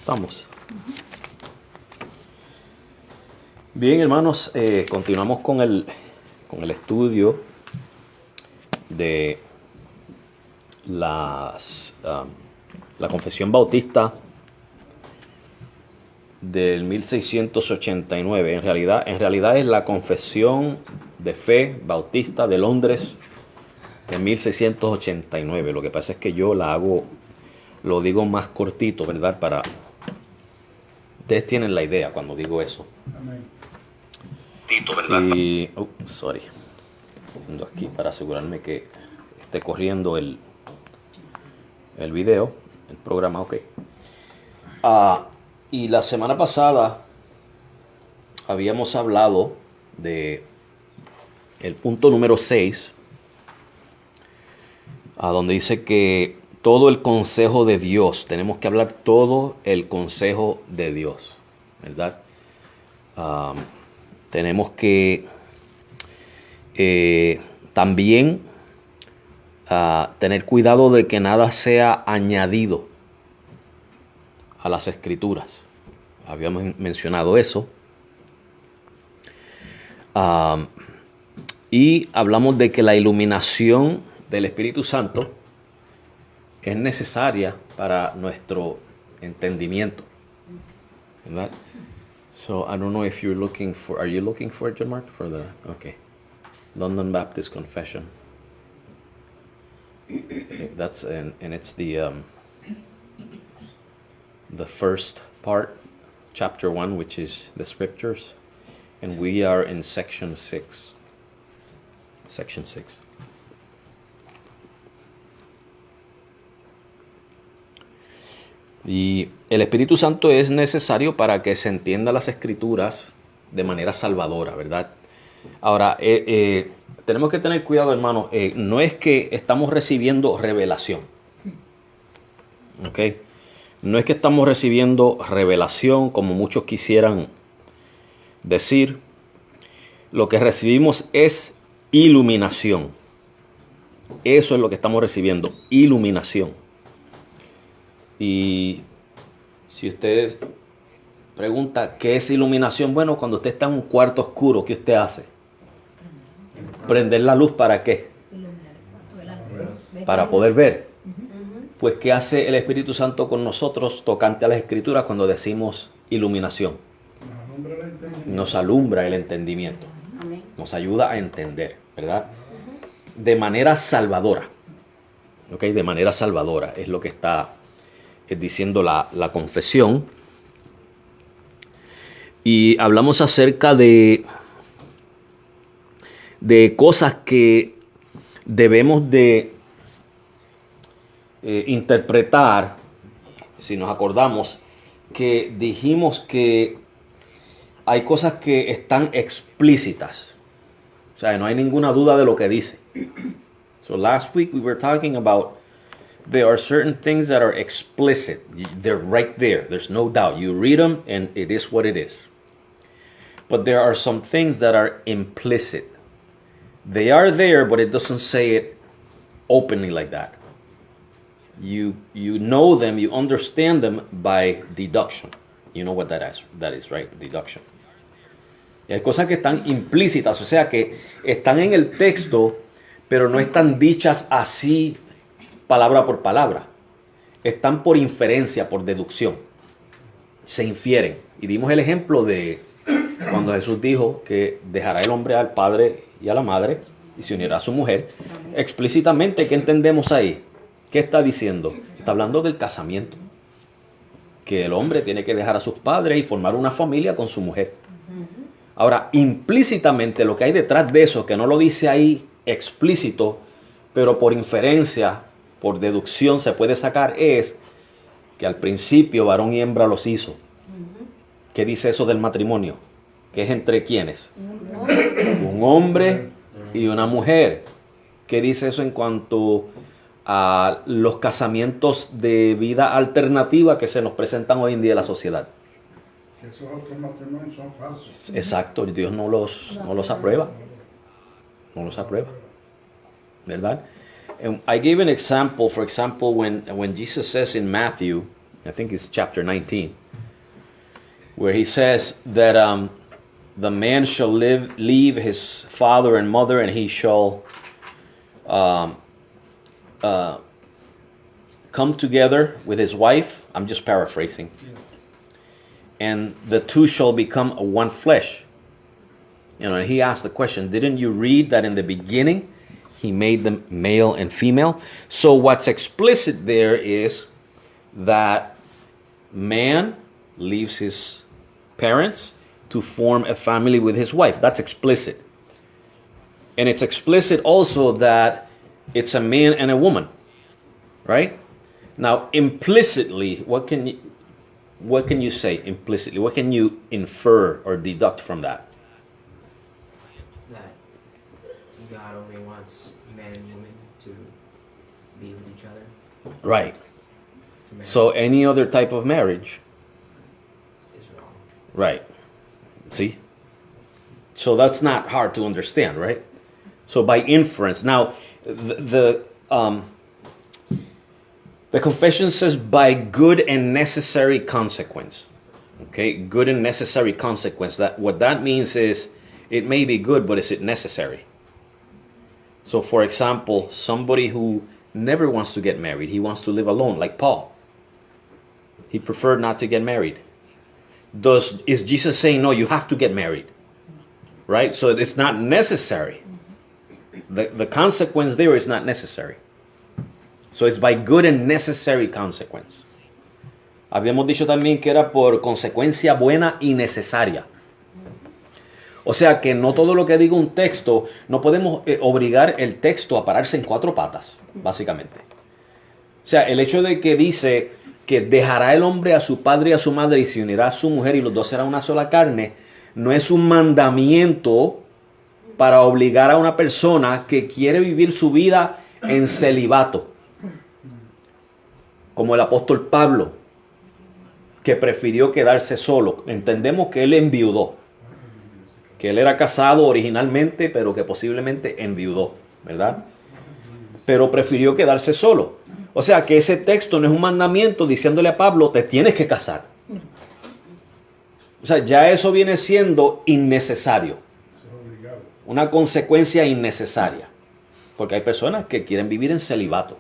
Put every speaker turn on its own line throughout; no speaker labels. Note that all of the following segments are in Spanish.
Estamos. Bien, hermanos, continuamos con el estudio de la Confesión Bautista del 1689. En realidad es la Confesión de Fe Bautista de Londres de 1689. Lo que pasa es que yo lo digo más cortito, ¿verdad? Ustedes tienen la idea cuando digo eso.
Amén.
Y, sorry. Ando aquí para asegurarme que esté corriendo el video, el programa, ok. Y la semana pasada habíamos hablado de el punto número 6, a donde dice que todo el consejo de Dios, tenemos que hablar todo el consejo de Dios, ¿verdad? Tenemos que también tener cuidado de que nada sea añadido a las escrituras. Habíamos mencionado eso. Y hablamos de que la iluminación del Espíritu Santo es necesaria para nuestro entendimiento, ¿verdad? So I don't know if are you looking for it, John Mark? Okay. London Baptist Confession. That's and it's the first part, chapter 1, which is the scriptures, and we are in section 6. Section 6. Y el Espíritu Santo es necesario para que se entiendan las Escrituras de manera salvadora, ¿verdad? Ahora, tenemos que tener cuidado, hermanos. No es que estamos recibiendo revelación, ¿ok? No es que estamos recibiendo revelación como muchos quisieran decir. Lo que recibimos es iluminación. Eso es lo que estamos recibiendo, iluminación. Y si usted pregunta qué es iluminación, bueno, cuando usted está en un cuarto oscuro, ¿qué usted hace? ¿Prender la luz para qué? Para poder ver. Pues, ¿qué hace el Espíritu Santo con nosotros tocante a las Escrituras cuando decimos iluminación? Nos alumbra el entendimiento. Nos ayuda a entender, ¿verdad? De manera salvadora. ¿Ok? De manera salvadora es lo que está diciendo la confesión. Y hablamos acerca de cosas que debemos de interpretar. Si nos acordamos que dijimos que hay cosas que están explícitas, o sea, no hay ninguna duda de lo que dice. So last week we were talking about there are certain things that are explicit. They're right there. There's no doubt. You read them and it is what it is. But there are some things that are implicit. They are there, but it doesn't say it openly like that. You know them, you understand them by deduction. You know what that is, right? Deduction. Y hay cosas que están implícitas, o sea que están en el texto, pero no están dichas así palabra por palabra. Están por inferencia, por deducción. Se infieren. Y dimos el ejemplo de cuando Jesús dijo que dejará el hombre al padre y a la madre y se unirá a su mujer. Explícitamente, ¿qué entendemos ahí? ¿Qué está diciendo? Está hablando del casamiento. Que el hombre tiene que dejar a sus padres y formar una familia con su mujer. Ahora, implícitamente lo que hay detrás de eso, que no lo dice ahí explícito, pero por inferencia, por deducción se puede sacar, es que al principio varón y hembra los hizo. ¿Qué dice eso del matrimonio? ¿Qué es entre quiénes? Un hombre y una mujer. ¿Qué dice eso en cuanto a los casamientos de vida alternativa que se nos presentan hoy en día en la sociedad?
Esos otros matrimonios son falsos.
Exacto, Dios no los aprueba. No los aprueba. ¿Verdad? And I gave an example, for example, when Jesus says in Matthew, I think it's chapter 19, where he says that the man shall leave his father and mother, and he shall come together with his wife. I'm just paraphrasing. And the two shall become one flesh. You know, and he asked the question, didn't you read that in the beginning he made them male and female? So what's explicit there is that man leaves his parents to form a family with his wife. That's explicit. And it's explicit also that it's a man and a woman, right? Now, implicitly, what can you say implicitly? What can you infer or deduct from that?
That God only wants man and woman to be with each other.
Right.
To marry
So any other type of marriage,
is wrong.
right? See? So that's not hard to understand, right? So by inference. Now, the confession says by good and necessary consequence. Okay, good and necessary consequence. That what that means is it may be good, but is it necessary? So, for example, somebody who never wants to get married, he wants to live alone, like Paul. He preferred not to get married. Is Jesus saying, no, you have to get married? Right? So it's not necessary. The consequence there is not necessary. So it's by good and necessary consequence. Habíamos dicho también que era por consecuencia buena y necesaria. O sea que no todo lo que diga un texto, no podemos obligar el texto a pararse en cuatro patas, básicamente. O sea, el hecho de que dice que dejará el hombre a su padre y a su madre y se unirá a su mujer y los dos serán una sola carne, no es un mandamiento para obligar a una persona que quiere vivir su vida en celibato. Como el apóstol Pablo, que prefirió quedarse solo. Entendemos que él enviudó, que él era casado originalmente, pero que posiblemente enviudó, ¿verdad? Pero prefirió quedarse solo. O sea que ese texto no es un mandamiento diciéndole a Pablo, te tienes que casar. O sea, ya eso viene siendo innecesario. Una consecuencia innecesaria. Porque hay personas que quieren vivir en celibato.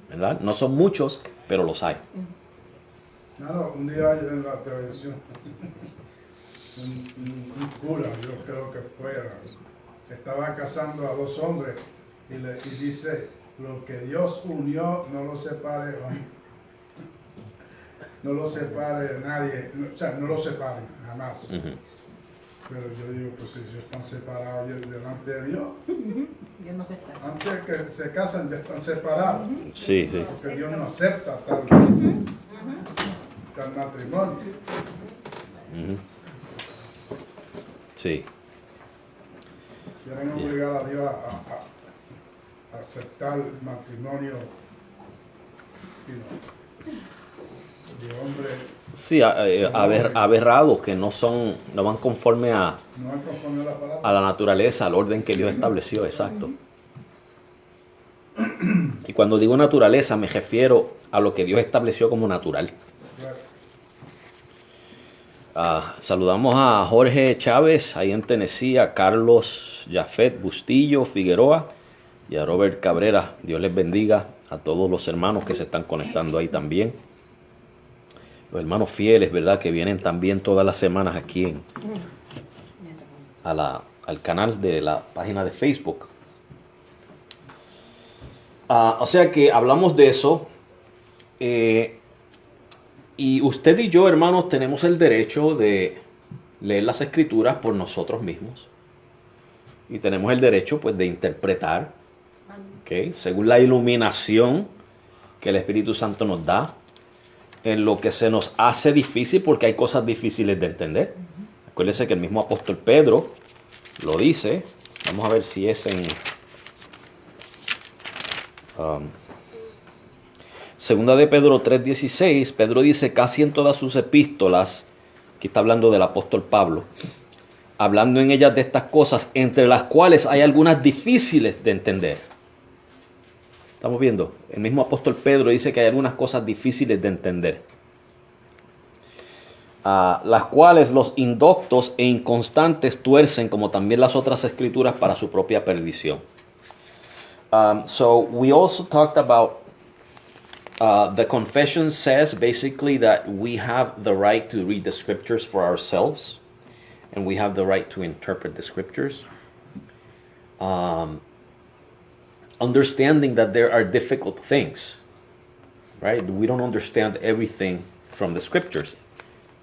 ¿Verdad? No son muchos, pero los hay.
Claro, un día en la televisión, un cura, yo creo que fue, estaba casando a dos hombres y dice, lo que Dios unió no lo separe, no lo separe nadie, o sea, no lo separe jamás. Pero yo digo, pues si ellos están separados delante de Dios,
Dios no se casa.
antes que se casan ya están separados,
Sí, sí.
porque Dios no acepta tal matrimonio.
Sí.
Quieren obligar a Dios a aceptar el matrimonio de hombre,
Sí, aberrados que no van conforme
no es conforme a la palabra.
a la naturaleza, al orden que Dios estableció, exacto. Y cuando digo naturaleza me refiero a lo que Dios estableció como natural. Saludamos a Jorge Chávez, ahí en Tennessee, a Carlos Jafet Bustillo Figueroa y a Robert Cabrera. Dios les bendiga a todos los hermanos que se están conectando ahí también. Los hermanos fieles, ¿verdad? Que vienen también todas las semanas aquí al canal de la página de Facebook. O sea que hablamos de eso. Y usted y yo, hermanos, tenemos el derecho de leer las escrituras por nosotros mismos. Y tenemos el derecho, pues, de interpretar, ¿okay? Según la iluminación que el Espíritu Santo nos da, en lo que se nos hace difícil, porque hay cosas difíciles de entender. Acuérdense que el mismo apóstol Pedro lo dice. Vamos a ver si es en Segunda de Pedro 3:16. Pedro dice casi en todas sus epístolas, aquí está hablando del apóstol Pablo, hablando en ellas de estas cosas, entre las cuales hay algunas difíciles de entender. Estamos viendo, el mismo apóstol Pedro dice que hay algunas cosas difíciles de entender, las cuales los indoctos e inconstantes tuercen, como también las otras escrituras, para su propia perdición. So we also talked about the confession says basically that we have the right to read the scriptures for ourselves, and we have the right to interpret the scriptures. Understanding that there are difficult things, right? We don't understand everything from the scriptures.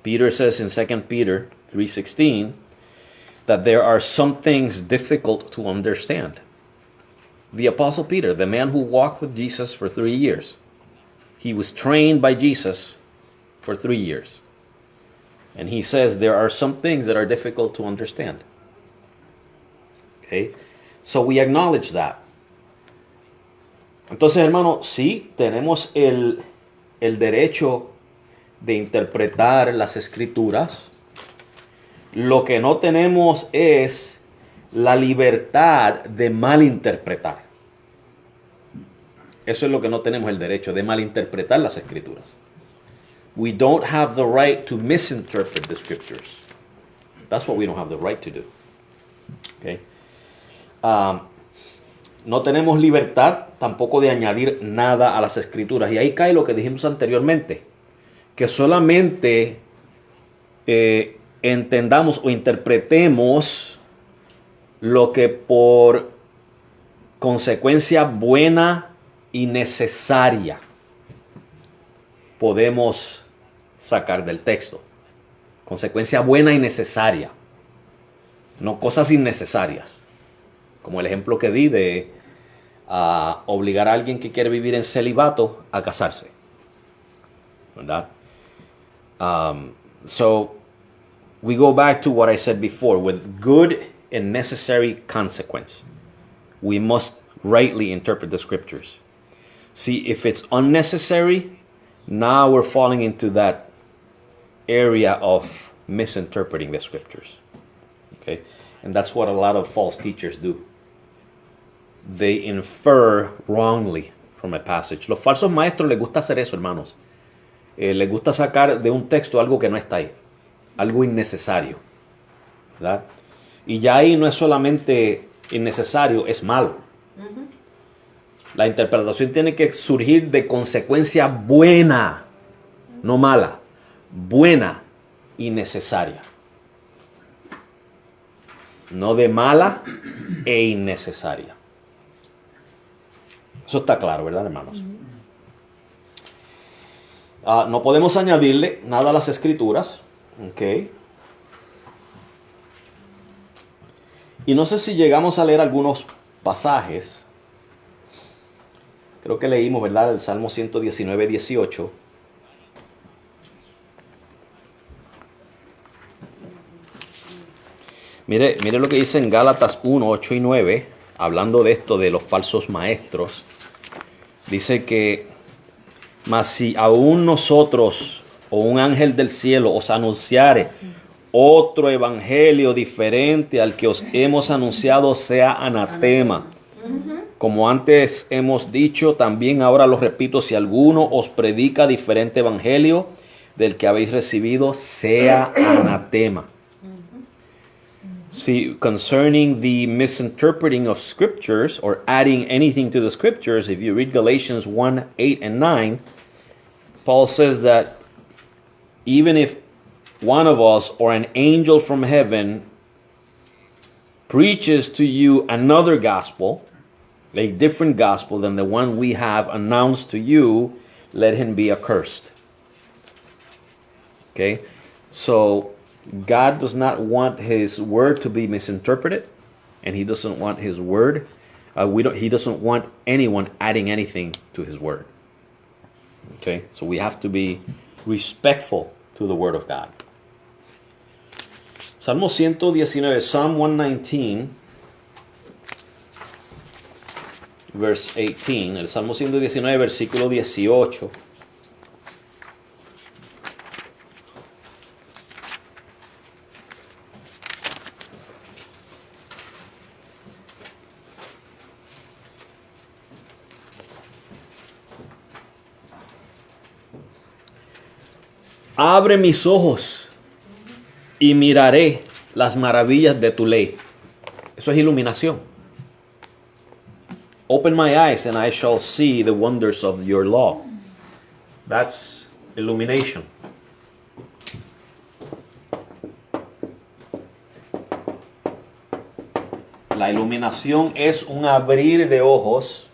Peter says in 2 Peter 3:16 that there are some things difficult to understand. The Apostle Peter, the man who walked with Jesus for 3 years, he was trained by Jesus for 3 years. And he says there are some things that are difficult to understand. Okay? So we acknowledge that. Entonces, hermano, sí, tenemos el derecho de interpretar las escrituras. Lo que no tenemos es la libertad de malinterpretar. Eso es lo que no tenemos el derecho, de malinterpretar las escrituras. We don't have the right to misinterpret the scriptures. That's what we don't have the right to do. Okay? No tenemos libertad tampoco de añadir nada a las escrituras. Y ahí cae lo que dijimos anteriormente, que solamente entendamos o interpretemos lo que por consecuencia buena y necesaria podemos sacar del texto. Consecuencia buena y necesaria, no cosas innecesarias, como el ejemplo que di de obligar a alguien que quiere vivir en celibato a casarse, ¿verdad? So we go back to what I said before, with good and necessary consequence. We must rightly interpret the scriptures. See, if it's unnecessary, now we're falling into that area of misinterpreting the scriptures. Okay? And that's what a lot of false teachers do. They infer wrongly from a passage. Los falsos maestros les gusta hacer eso, hermanos. Les gusta sacar de un texto algo que no está ahí, algo innecesario, ¿verdad? Y ya ahí no es solamente innecesario, es malo. La interpretación tiene que surgir de consecuencia buena, no mala, buena y necesaria. No de mala e innecesaria. Eso está claro, ¿verdad, hermanos? No podemos añadirle nada a las escrituras. Okay. Y no sé si llegamos a leer algunos pasajes. Creo que leímos, ¿verdad? El Salmo 119, 18. Mire lo que dice en Gálatas 1, 8 y 9, hablando de esto de los falsos maestros. Dice que, mas si aún nosotros o un ángel del cielo os anunciare otro evangelio diferente al que os hemos anunciado, sea anatema. Como antes hemos dicho, también ahora lo repito, si alguno os predica diferente evangelio del que habéis recibido, sea anatema. See, concerning the misinterpreting of scriptures or adding anything to the scriptures, if you read Galatians 1, 8 and 9, Paul says that even if one of us or an angel from heaven preaches to you another gospel, a different gospel than the one we have announced to you, let him be accursed. Okay? So God does not want his word to be misinterpreted, and he doesn't want his word, he doesn't want anyone adding anything to his word. Okay? So we have to be respectful to the word of God. Salmo 119, Psalm 119, verse 18, el Salmo 119, versículo 18. Abre mis ojos y miraré las maravillas de tu ley. Eso es iluminación. Open my eyes and I shall see the wonders of your law. That's illumination. La iluminación es un abrir de ojos,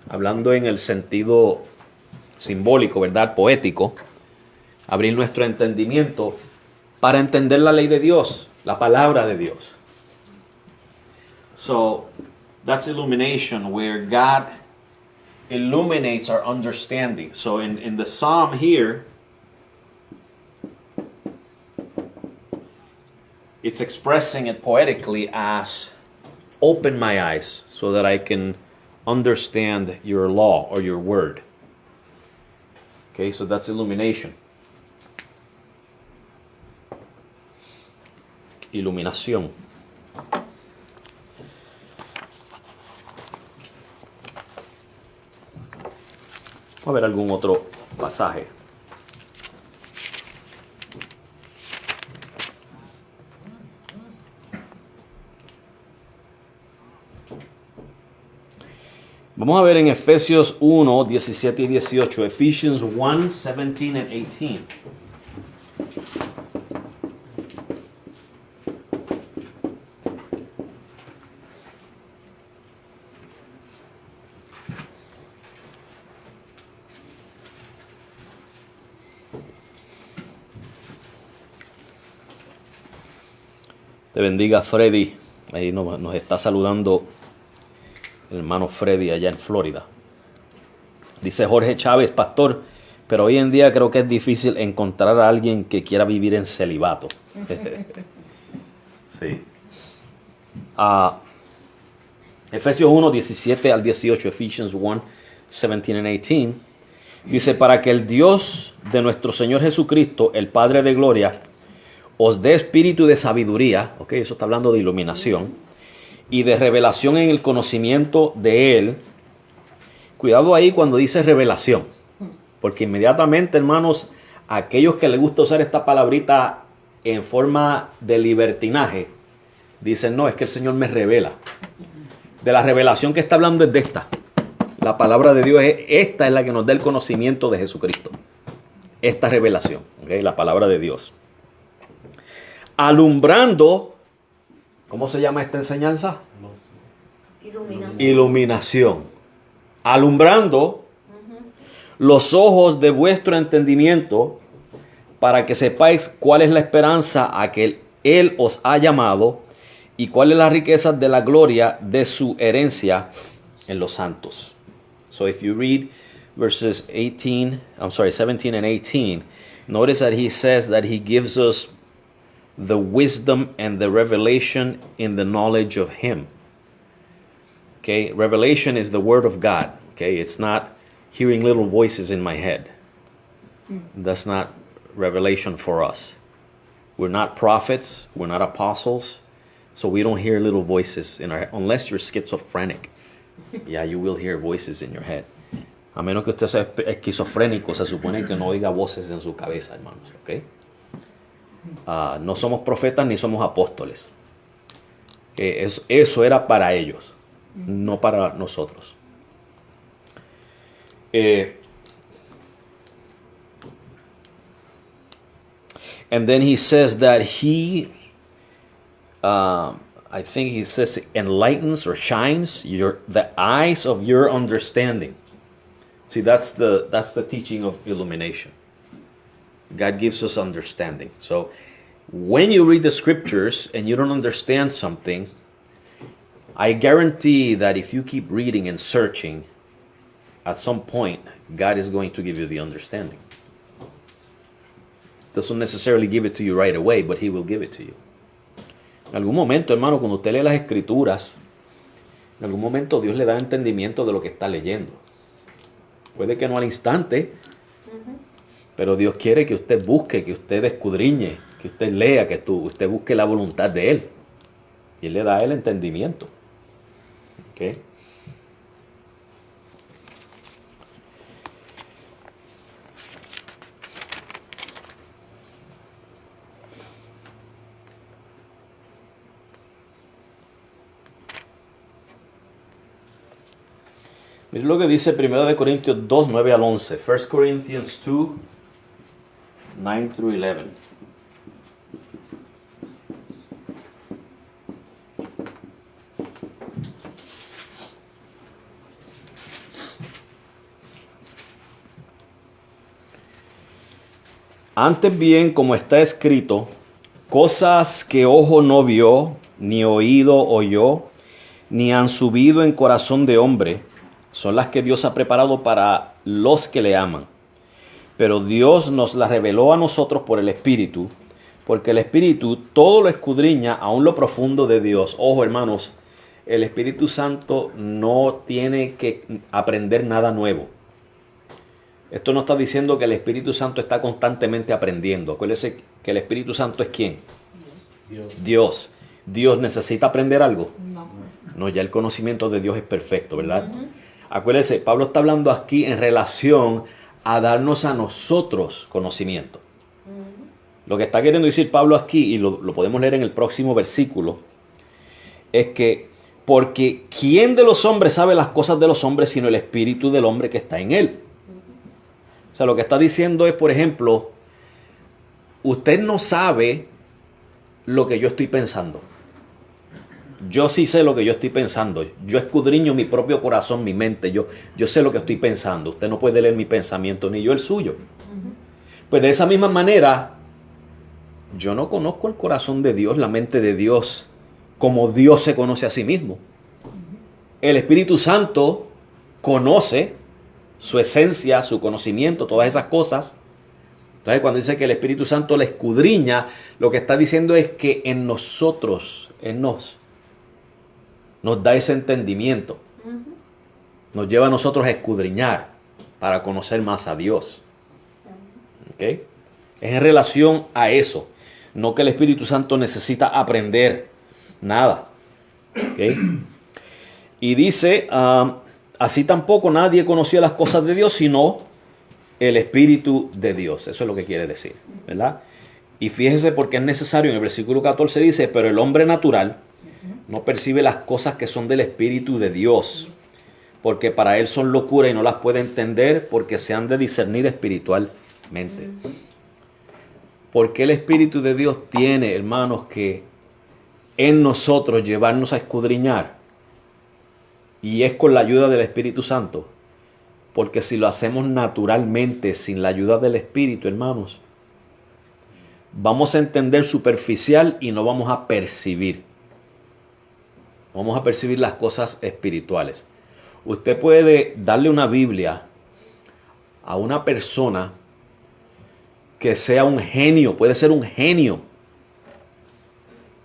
hablando en el sentido simbólico, ¿verdad? Poético. Abrir nuestro entendimiento para entender la ley de Dios, la palabra de Dios. So, that's illumination, where God illuminates our understanding. So in the psalm here, it's expressing it poetically as, open my eyes so that I can understand your law or your word. Okay, so that's illumination. Iluminación. Vamos a ver algún otro pasaje. Vamos a ver en Efesios 1, 17 y 18. Ephesians 1, 17 and 18. Te bendiga, Freddy. Ahí nos está saludando el hermano Freddy allá en Florida. Dice Jorge Chávez, pastor, pero hoy en día creo que es difícil encontrar a alguien que quiera vivir en celibato. Sí. Efesios 1, 17 al 18, Ephesians 1, 17 and 18, dice, para que el Dios de nuestro Señor Jesucristo, el Padre de gloria, os dé espíritu de sabiduría, ok, eso está hablando de iluminación, y de revelación en el conocimiento de Él. Cuidado ahí cuando dice revelación, porque inmediatamente, hermanos, a aquellos que les gusta usar esta palabrita en forma de libertinaje, dicen, no, es que el Señor me revela. De la revelación que está hablando es de esta. La palabra de Dios, esta es la que nos da el conocimiento de Jesucristo. Esta revelación, ¿okay? La palabra de Dios. Alumbrando, ¿cómo se llama esta enseñanza? Iluminación. Alumbrando los ojos de vuestro entendimiento para que sepáis cuál es la esperanza a que Él os ha llamado y cuál es la riqueza de la gloria de su herencia en los santos. So if you read verses 17 and 18, notice that he says that he gives us the wisdom and the revelation in the knowledge of him. Okay, revelation is the word of God. Okay, it's not hearing little voices in my head. That's not revelation for us. We're not prophets, we're not apostles, so we don't hear little voices in our head, unless you're schizophrenic. Yeah, you will hear voices in your head. A menos que usted sea esquizofrénico, se supone que no oiga voces en su cabeza, hermanos. Okay? No somos profetas ni somos apóstoles. Eso era para ellos, no para nosotros. And then he says that he, I think he says, enlightens or shines the eyes of your understanding. See, that's the teaching of illumination. God gives us understanding. So when you read the scriptures and you don't understand something, I guarantee that if you keep reading and searching, at some point, God is going to give you the understanding. Doesn't necessarily give it to you right away, but He will give it to you. En algún momento, hermano, cuando usted lee las escrituras, en algún momento Dios le da entendimiento de lo que está leyendo. Puede que no al instante, pero Dios quiere que usted busque, que usted escudriñe, que usted lea, que usted busque la voluntad de Él. Y Él le da el entendimiento. ¿Okay? Miren lo que dice 1 Corintios 2, 9 al 11. 1 Corinthians 2, 9 through 11. Antes bien, como está escrito, cosas que ojo no vio, ni oído oyó, ni han subido en corazón de hombre, son las que Dios ha preparado para los que le aman. Pero Dios nos las reveló a nosotros por el Espíritu, porque el Espíritu todo lo escudriña aún lo profundo de Dios. Ojo, hermanos, el Espíritu Santo no tiene que aprender nada nuevo. Esto no está diciendo que el Espíritu Santo está constantemente aprendiendo. Acuérdense que el Espíritu Santo es ¿quién? Dios. Dios necesita aprender algo.
No.
No, ya el conocimiento de Dios es perfecto, ¿verdad? Acuérdense, Pablo está hablando aquí en relación a darnos a nosotros conocimiento. Lo que está queriendo decir Pablo aquí, y lo podemos leer en el próximo versículo, es que porque ¿quién de los hombres sabe las cosas de los hombres sino el espíritu del hombre que está en él? O sea, lo que está diciendo es, por ejemplo, usted no sabe lo que yo estoy pensando. Yo sí sé lo que yo estoy pensando. Yo escudriño mi propio corazón, mi mente. Yo sé lo que estoy pensando. Usted no puede leer mi pensamiento, ni yo el suyo. Pues de esa misma manera, yo no conozco el corazón de Dios, la mente de Dios, como Dios se conoce a sí mismo. El Espíritu Santo conoce su esencia, su conocimiento, todas esas cosas. Entonces, cuando dice que el Espíritu Santo le escudriña, lo que está diciendo es que en nosotros, nos da ese entendimiento. Nos lleva a nosotros a escudriñar para conocer más a Dios. ¿Ok? Es en relación a eso. No que el Espíritu Santo necesita aprender nada. ¿Ok? Y dice, así tampoco nadie conocía las cosas de Dios, sino el Espíritu de Dios. Eso es lo que quiere decir, ¿verdad? Y fíjese porque es necesario, en el versículo 14 dice, pero el hombre natural no percibe las cosas que son del Espíritu de Dios, porque para él son locura y no las puede entender porque se han de discernir espiritualmente. Porque el Espíritu de Dios tiene, hermanos, que en nosotros llevarnos a escudriñar. Y es con la ayuda del Espíritu Santo. Porque si lo hacemos naturalmente, sin la ayuda del Espíritu, hermanos, vamos a entender superficial y no vamos a percibir. Vamos a percibir las cosas espirituales. Usted puede darle una Biblia a una persona que sea un genio, puede ser un genio.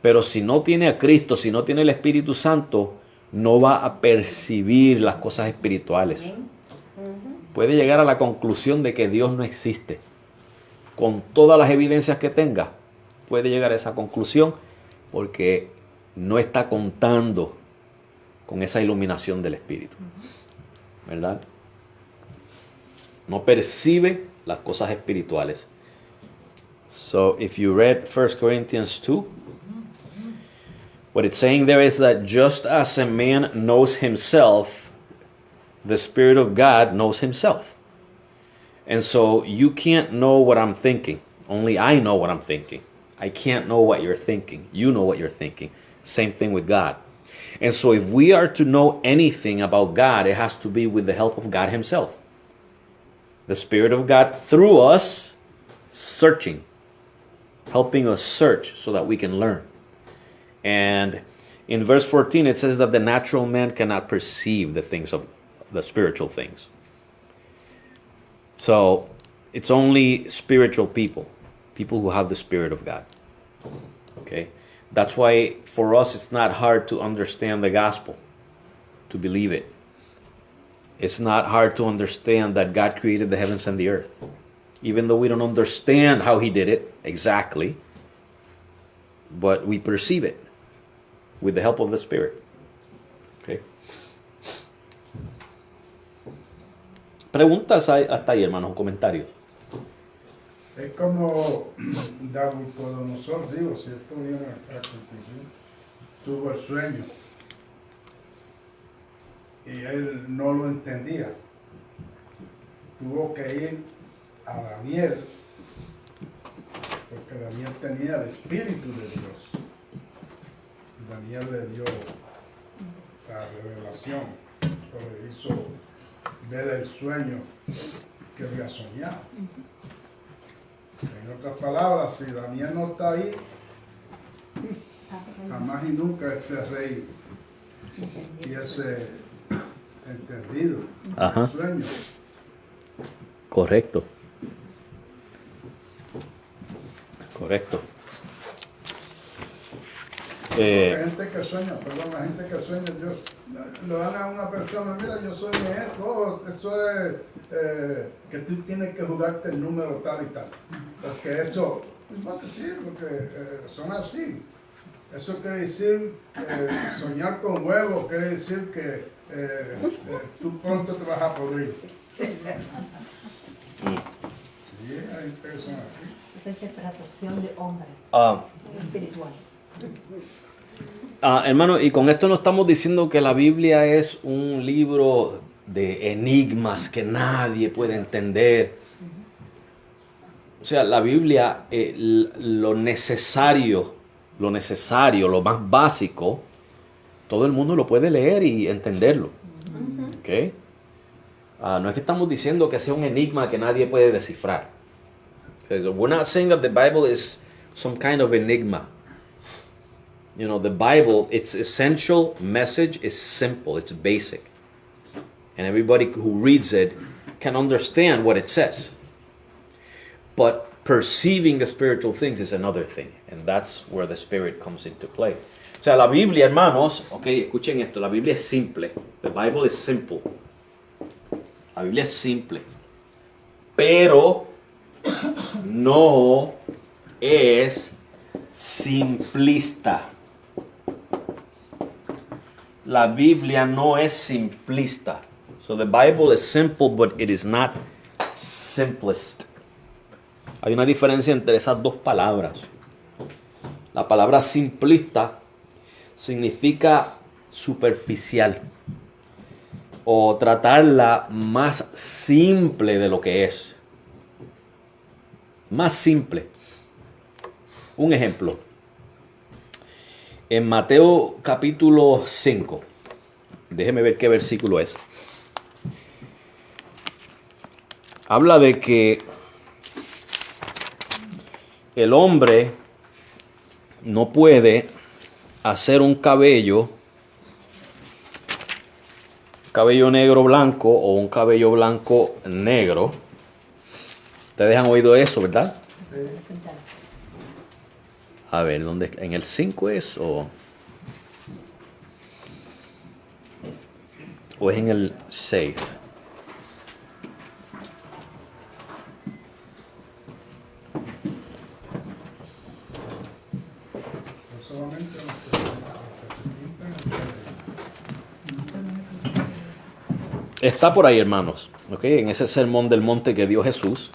Pero si no tiene a Cristo, si no tiene el Espíritu Santo, no va a percibir las cosas espirituales. Puede llegar a la conclusión de que Dios no existe. Con todas las evidencias que tenga, puede llegar a esa conclusión porque no está contando con esa iluminación del Espíritu. ¿Verdad? No percibe las cosas espirituales. So, if you read 1 Corinthians 2, what it's saying there is that just as a man knows himself, the Spirit of God knows himself. And so you can't know what I'm thinking. Only I know what I'm thinking. I can't know what you're thinking. You know what you're thinking. Same thing with God. And so if we are to know anything about God, it has to be with the help of God himself. The Spirit of God through us searching, helping us search so that we can learn. And in verse 14 it says that the natural man cannot perceive the things of the spiritual things. So it's only spiritual people who have the Spirit of God. Okay? That's why for us it's not hard to understand the gospel, to believe it. It's not hard to understand that God created the heavens and the earth. Even though we don't understand how he did it exactly, but we perceive it with the help of the Spirit. Okay? Preguntas hasta ahí, hermanos, comentarios.
Es como Nabucodonosor, digo, si esto viene a conclusión, tuvo el sueño. y él no lo entendía. Tuvo que ir a Daniel, porque Daniel tenía el Espíritu de Dios. Daniel le dio la revelación, o le hizo ver el sueño que había soñado. En otras palabras, si Daniel no está ahí, jamás y nunca este rey hubiese entendido
Ajá.
el sueño.
Correcto. Correcto.
La gente que sueña, perdón, la gente que sueña, lo dan a una persona, mira, yo soñé esto, eso es que tú tienes que jugarte el número tal y tal. Porque eso, es más que sí, porque son así. Eso quiere decir, soñar con huevos, quiere decir que tú pronto te vas a podrir. Sí, hay personas así.
Esa interpretación de hombre espiritual.
Hermano, y con esto no estamos diciendo que la Biblia es un libro de enigmas que nadie puede entender. O sea, la Biblia, lo necesario, lo más básico, todo el mundo lo puede leer y entenderlo. ¿Ok? No es que estamos diciendo que sea un enigma que nadie puede descifrar. Okay, so we're not saying that the Bible is some kind of enigma. You know, the Bible, its essential message is simple, it's basic. And everybody who reads it can understand what it says. But perceiving the spiritual things is another thing. And that's where the Spirit comes into play. O sea, la Biblia, hermanos, ok, escuchen esto, la Biblia es simple. The Bible is simple. La Biblia es simple. Pero no es simplista. La Biblia no es simplista. So the Bible is simple, but it is not simplest. Hay una diferencia entre esas dos palabras. La palabra simplista significa superficial o tratarla más simple de lo que es. Más simple. Un ejemplo. En Mateo capítulo 5, déjeme ver qué versículo es. Habla de que el hombre no puede hacer un cabello negro blanco o un cabello blanco negro. Ustedes han oído eso, ¿verdad? A ver, ¿dónde? ¿En el 5 es o es en el 6?
Solamente
Está por ahí, hermanos, ¿okay? En ese sermón del monte que dio Jesús,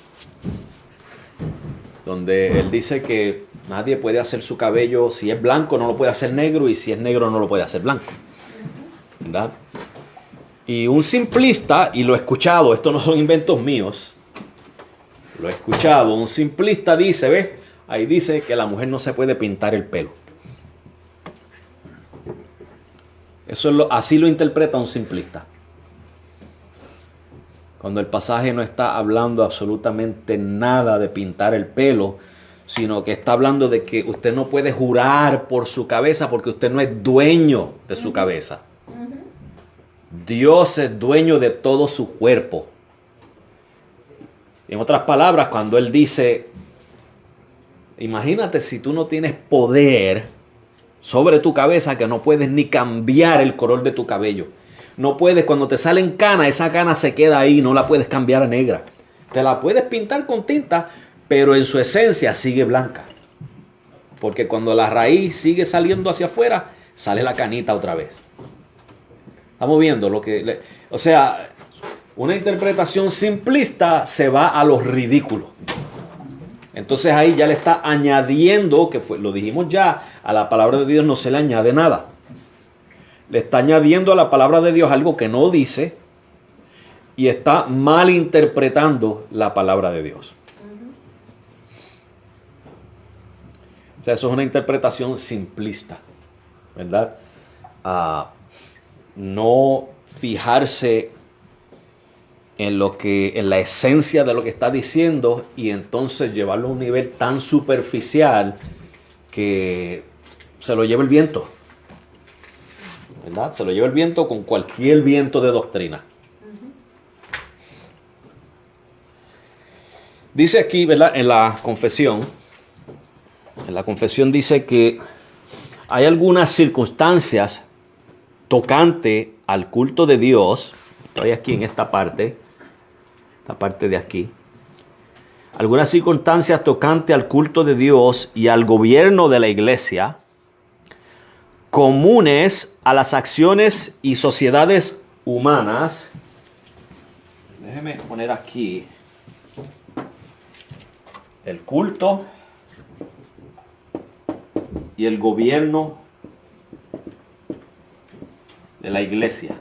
donde él dice que nadie puede hacer su cabello, si es blanco no lo puede hacer negro y si es negro no lo puede hacer blanco, ¿verdad? Y un simplista, y lo he escuchado, estos no son inventos míos, lo he escuchado, un simplista dice, ¿ves? Ahí dice que la mujer no se puede pintar el pelo. Eso es así lo interpreta un simplista. Cuando el pasaje no está hablando absolutamente nada de pintar el pelo, sino que está hablando de que usted no puede jurar por su cabeza porque usted no es dueño de su cabeza. Dios es dueño de todo su cuerpo. En otras palabras, cuando Él dice, imagínate si tú no tienes poder sobre tu cabeza, que no puedes ni cambiar el color de tu cabello. No puedes, cuando te salen canas, esa cana se queda ahí, no la puedes cambiar a negra. Te la puedes pintar con tinta, pero en su esencia sigue blanca. Porque cuando la raíz sigue saliendo hacia afuera, sale la canita otra vez. Estamos viendo lo que... O sea, una interpretación simplista se va a lo ridículo. Entonces ahí ya le está añadiendo, lo dijimos ya, a la palabra de Dios no se le añade nada. le está añadiendo a la palabra de Dios algo que no dice y está malinterpretando la palabra de Dios. O sea, eso es una interpretación simplista, ¿verdad? No fijarse en la esencia de lo que está diciendo y entonces llevarlo a un nivel tan superficial que se lo lleva el viento, ¿verdad? Se lo lleva el viento con cualquier viento de doctrina. Dice aquí, ¿verdad? En la confesión dice que hay algunas circunstancias tocante al culto de Dios. Estoy aquí en esta parte de aquí. Algunas circunstancias tocante al culto de Dios y al gobierno de la iglesia, comunes a las acciones y sociedades humanas. Déjeme poner aquí el culto y el gobierno de la iglesia.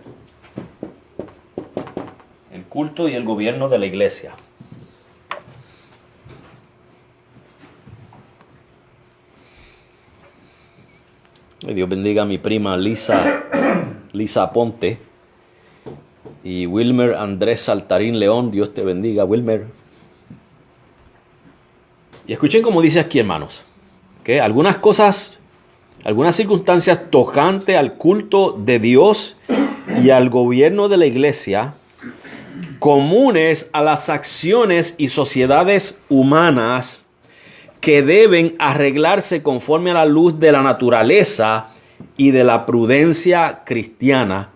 El culto y el gobierno de la iglesia. Dios bendiga a mi prima Lisa Aponte y Wilmer Andrés Saltarín León. Dios te bendiga, Wilmer. Y escuchen cómo dice aquí, hermanos. ¿Okay? Algunas circunstancias tocantes al culto de Dios y al gobierno de la iglesia, comunes a las acciones y sociedades humanas, que deben arreglarse conforme a la luz de la naturaleza y de la prudencia cristiana,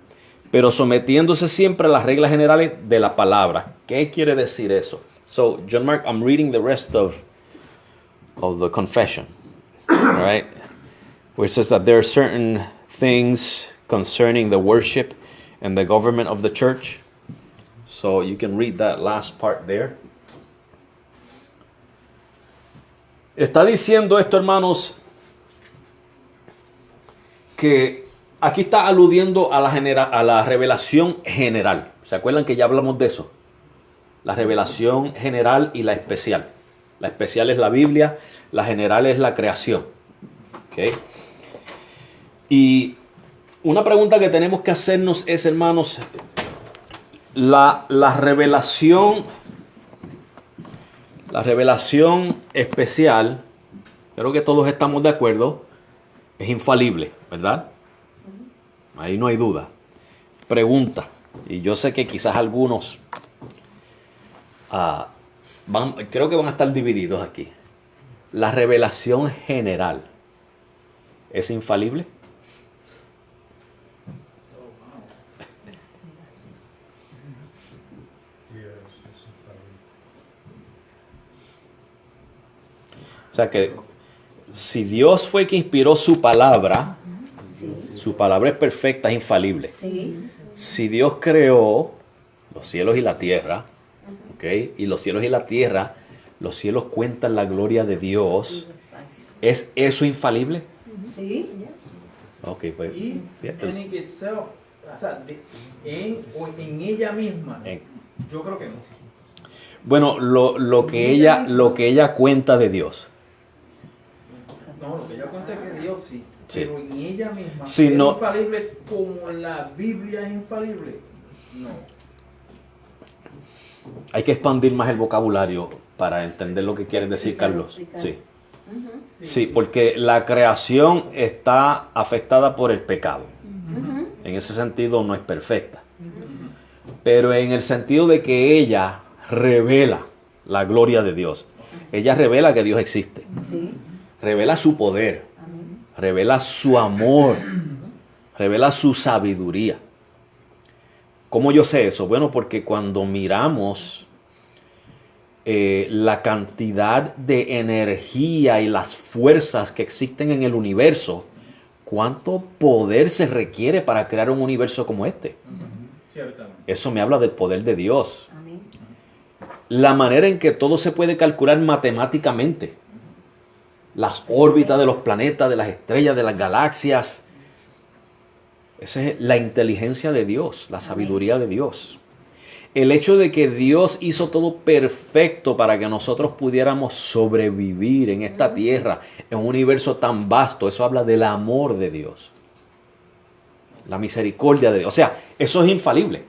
pero sometiéndose siempre a las reglas generales de la palabra. ¿Qué quiere decir eso? So, John Mark, I'm reading the rest of the confession, right? Where it says that there are certain things concerning the worship and the government of the church. So you can read that last part there. Está diciendo esto, hermanos, que aquí está aludiendo a la revelación general. ¿Se acuerdan que ya hablamos de eso? La revelación general y la especial. La especial es la Biblia, la general es la creación. ¿Okay? Y una pregunta que tenemos que hacernos es, hermanos, la revelación especial, creo que todos estamos de acuerdo, es infalible, ¿verdad? Ahí no hay duda. Pregunta, y yo sé que quizás algunos creo que van a estar divididos aquí. ¿La revelación general es infalible? O sea que si Dios fue quien inspiró su palabra es perfecta, es infalible.
Sí.
Si Dios creó los cielos y la tierra, ¿okay? Y los cielos y la tierra, los cielos cuentan la gloria de Dios, ¿es eso infalible?
Sí.
Ok, pues.
Y
fíjate.
en itself, o sea, en ella misma, yo creo que no.
Bueno, lo que ella cuenta de Dios.
No, lo que ella cuenta es que Dios sí,
Sí.
pero en ella misma,
Sí,
¿es
no.
infalible como la Biblia es infalible? No.
Hay que expandir más el vocabulario para entender lo que quiere decir Carlos. Sí. Sí, porque la creación está afectada por el pecado. En ese sentido no es perfecta. Pero en el sentido de que ella revela la gloria de Dios. Ella revela que Dios existe.
Sí.
Revela su poder. Revela su amor. Revela su sabiduría. ¿Cómo yo sé eso? Bueno, porque cuando miramos la cantidad de energía y las fuerzas que existen en el universo, ¿cuánto poder se requiere para crear un universo como este?
Ciertamente.
Eso me habla del poder de Dios.
Amén.
La manera en que todo se puede calcular matemáticamente. Las órbitas de los planetas, de las estrellas, de las galaxias. Esa es la inteligencia de Dios, la sabiduría de Dios. El hecho de que Dios hizo todo perfecto para que nosotros pudiéramos sobrevivir en esta tierra, en un universo tan vasto, eso habla del amor de Dios. La misericordia de Dios. O sea, eso es infalible.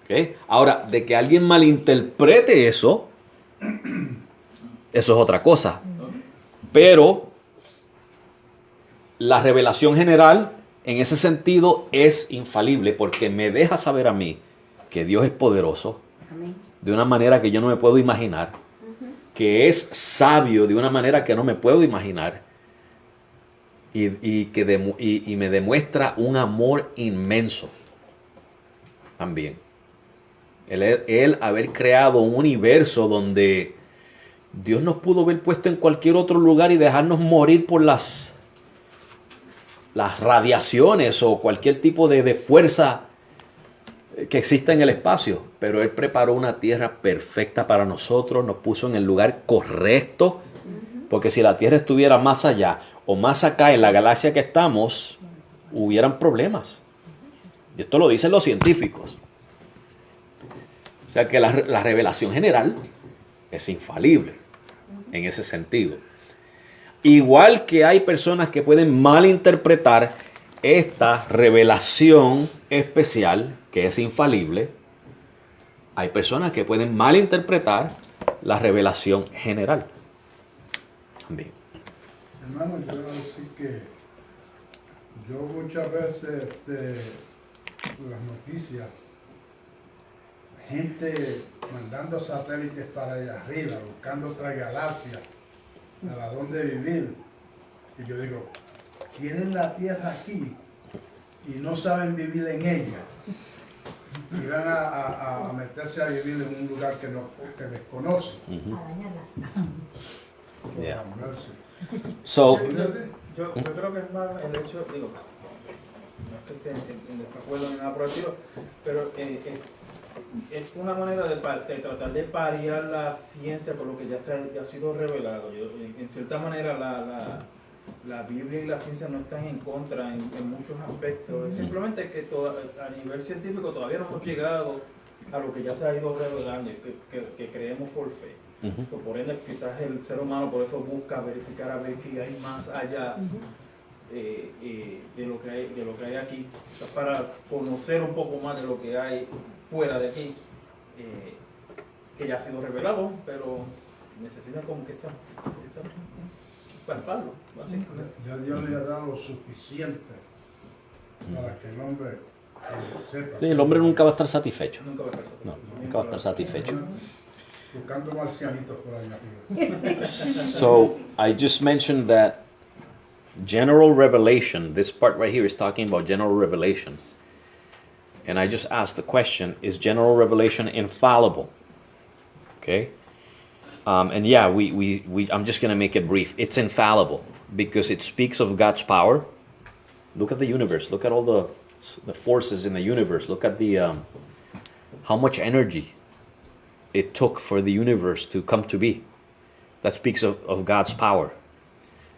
¿Okay? Ahora, de que alguien malinterprete eso es otra cosa. Pero la revelación general, en ese sentido, es infalible porque me deja saber a mí que Dios es poderoso de una manera que yo no me puedo imaginar, que es sabio de una manera que no me puedo imaginar y me demuestra un amor inmenso también. Él haber creado un universo donde Dios nos pudo haber puesto en cualquier otro lugar y dejarnos morir por las radiaciones o cualquier tipo de fuerza que exista en el espacio, pero Él preparó una tierra perfecta para nosotros, nos puso en el lugar correcto, porque si la tierra estuviera más allá o más acá en la galaxia que estamos, hubieran problemas. Y esto lo dicen los científicos. O sea que la revelación general es infalible en ese sentido. Igual que hay personas que pueden malinterpretar esta revelación especial, que es infalible, hay personas que pueden malinterpretar la revelación general. También.
Hermano, yo quiero decir que yo muchas veces las noticias, gente mandando satélites para allá arriba, buscando otra galaxia, para dónde vivir. Y yo digo, tienen la Tierra aquí y no saben vivir en ella. Y van a meterse a vivir en un lugar que desconocen.
Yeah. So,
Yo creo que es más el hecho, digo, no es que esté en desacuerdo ni nada por el estilo, pero es una manera de tratar de parear la ciencia con lo que ya ha sido revelado. En cierta manera la Biblia y la ciencia no están en contra en muchos aspectos. Es simplemente que a nivel científico todavía no hemos llegado a lo que ya se ha ido revelando, que creemos por fe. Por ende, quizás el ser humano por eso busca verificar a ver qué hay más allá de lo que hay aquí, para conocer un poco más de lo que hay fuera de aquí, que ya ha sido revelado, pero necesita como que esa palparlo, básicamente.
Ya Dios le ha dado lo suficiente para que el hombre sepa.
sí, el hombre nunca va a estar satisfecho.
Nunca va a pasar.
No, nunca va a estar satisfecho.
Buscando marcianitos por ahí arriba.
So, I just mentioned that general revelation, this part right here is talking about general revelation. And I just asked the question, is general revelation infallible? Okay? And yeah, I'm just going to make it brief. It's infallible because it speaks of God's power. Look at the universe. Look at all the forces in the universe. Look at the how much energy it took for the universe to come to be. That speaks of God's power.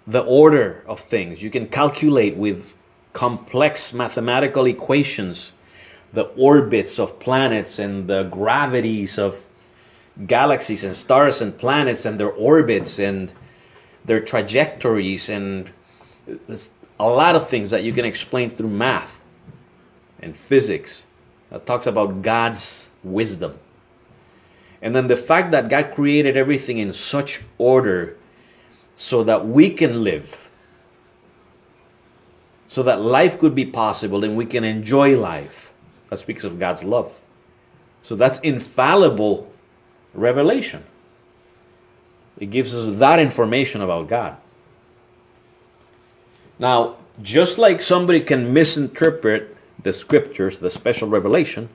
The order of things. You can calculate with complex mathematical equations the orbits of planets and the gravities of galaxies and stars and planets and their orbits and their trajectories, and there's a lot of things that you can explain through math and physics that talks about God's wisdom. And then the fact that God created everything in such order so that we can live, so that life could be possible and we can enjoy life. That speaks of God's love. So that's infallible revelation. It gives us that information about God. Now, just like somebody can misinterpret the scriptures, the special revelation,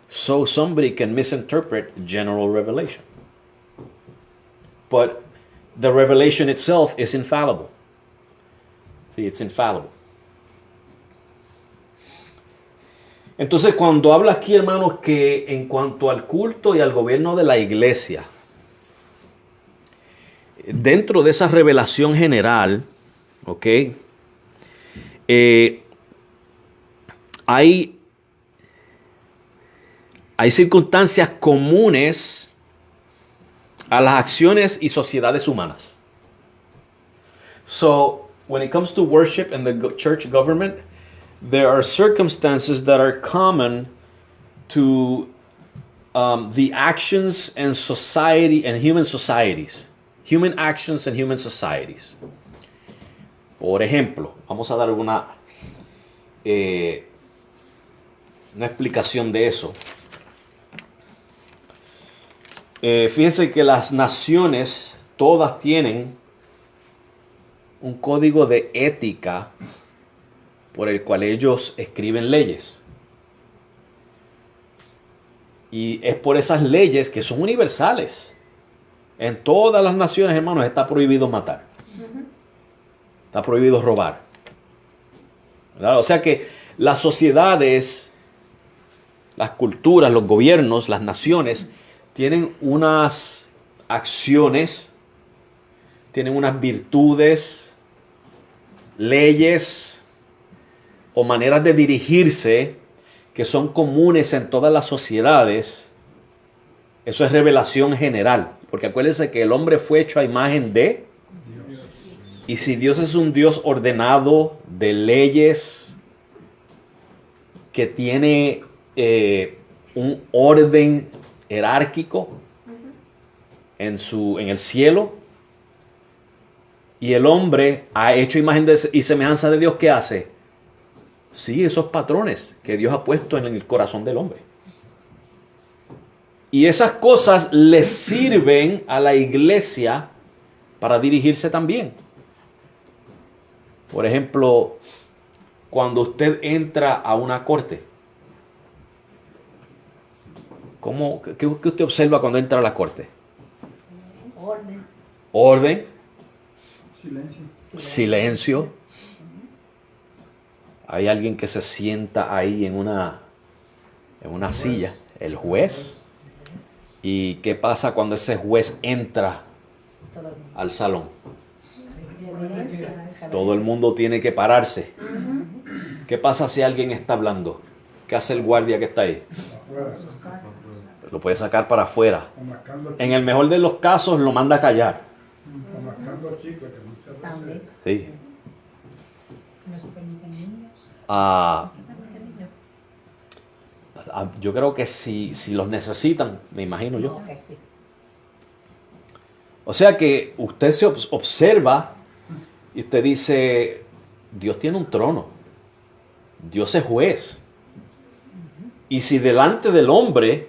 so somebody can misinterpret general revelation. But the revelation itself is infallible. See, it's infallible. Entonces, cuando habla aquí, hermanos, que en cuanto al culto y al gobierno de la iglesia, dentro de esa revelación general, ¿ok? hay circunstancias comunes a las acciones y sociedades humanas. So, when it comes to worship and the church government, there are circumstances that are common to the actions and society and human societies. Human actions and human societies. Por ejemplo, vamos a dar una explicación de eso. Fíjense que las naciones todas tienen un código de ética por el cual ellos escriben leyes. Y es por esas leyes que son universales. En todas las naciones, hermanos, está prohibido matar. Está prohibido robar. ¿Verdad? O sea que las sociedades, las culturas, los gobiernos, las naciones, tienen unas acciones, tienen unas virtudes, leyes o maneras de dirigirse que son comunes en todas las sociedades. Eso es revelación general, porque acuérdense que el hombre fue hecho a imagen de Dios. Y si Dios es un Dios ordenado de leyes, que tiene un orden jerárquico en el cielo, y el hombre ha hecho imagen y semejanza de Dios, ¿qué hace? Sigue esos patrones que Dios ha puesto en el corazón del hombre. Y esas cosas le sirven a la iglesia para dirigirse también. Por ejemplo, cuando usted entra a una corte, ¿qué usted observa cuando entra a la corte?
Orden.
Orden.
Silencio.
Silencio. Hay alguien que se sienta ahí en una silla, el juez. ¿Y qué pasa cuando ese juez entra al salón? Todo el mundo tiene que pararse. ¿Qué pasa si alguien está hablando? ¿Qué hace el guardia que está ahí? Lo puede sacar para afuera. En el mejor de los casos lo manda a callar. Sí. Yo creo que si los necesitan, me imagino yo. O sea que usted se observa y usted dice, Dios tiene un trono. Dios es juez. Y si delante del hombre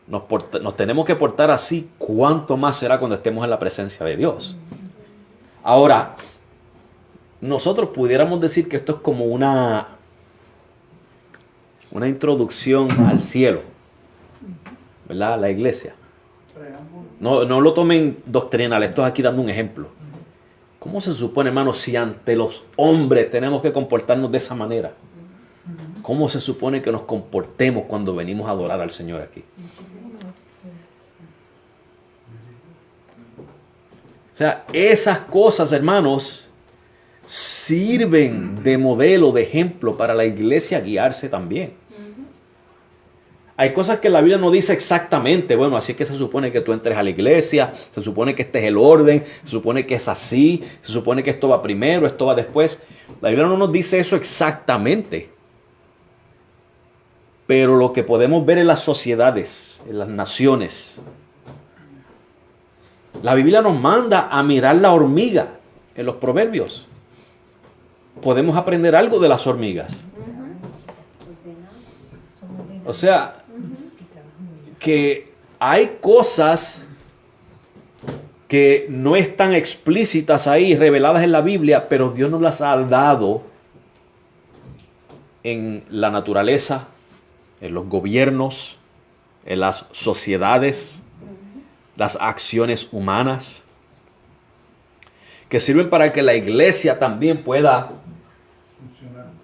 nos tenemos que portar así, ¿cuánto más será cuando estemos en la presencia de Dios? Ahora, nosotros pudiéramos decir que esto es como una introducción al cielo, ¿verdad? La iglesia. No lo tomen doctrinal, esto es aquí dando un ejemplo. ¿Cómo se supone, hermano, si ante los hombres tenemos que comportarnos de esa manera? ¿Cómo se supone que nos comportemos cuando venimos a adorar al Señor aquí? O sea, esas cosas, hermanos, sirven de modelo, de ejemplo para la iglesia guiarse también. Hay cosas que la Biblia no dice exactamente, bueno, así es que se supone que tú entres a la iglesia, se supone que este es el orden, se supone que es así, se supone que esto va primero, esto va después. La Biblia no nos dice eso exactamente. Pero lo que podemos ver en las sociedades, en las naciones, la Biblia nos manda a mirar la hormiga en los proverbios. Podemos aprender algo de las hormigas. O sea, que hay cosas que no están explícitas ahí, reveladas en la Biblia, pero Dios nos las ha dado en la naturaleza, en los gobiernos, en las sociedades, las acciones humanas, que sirven para que la iglesia también pueda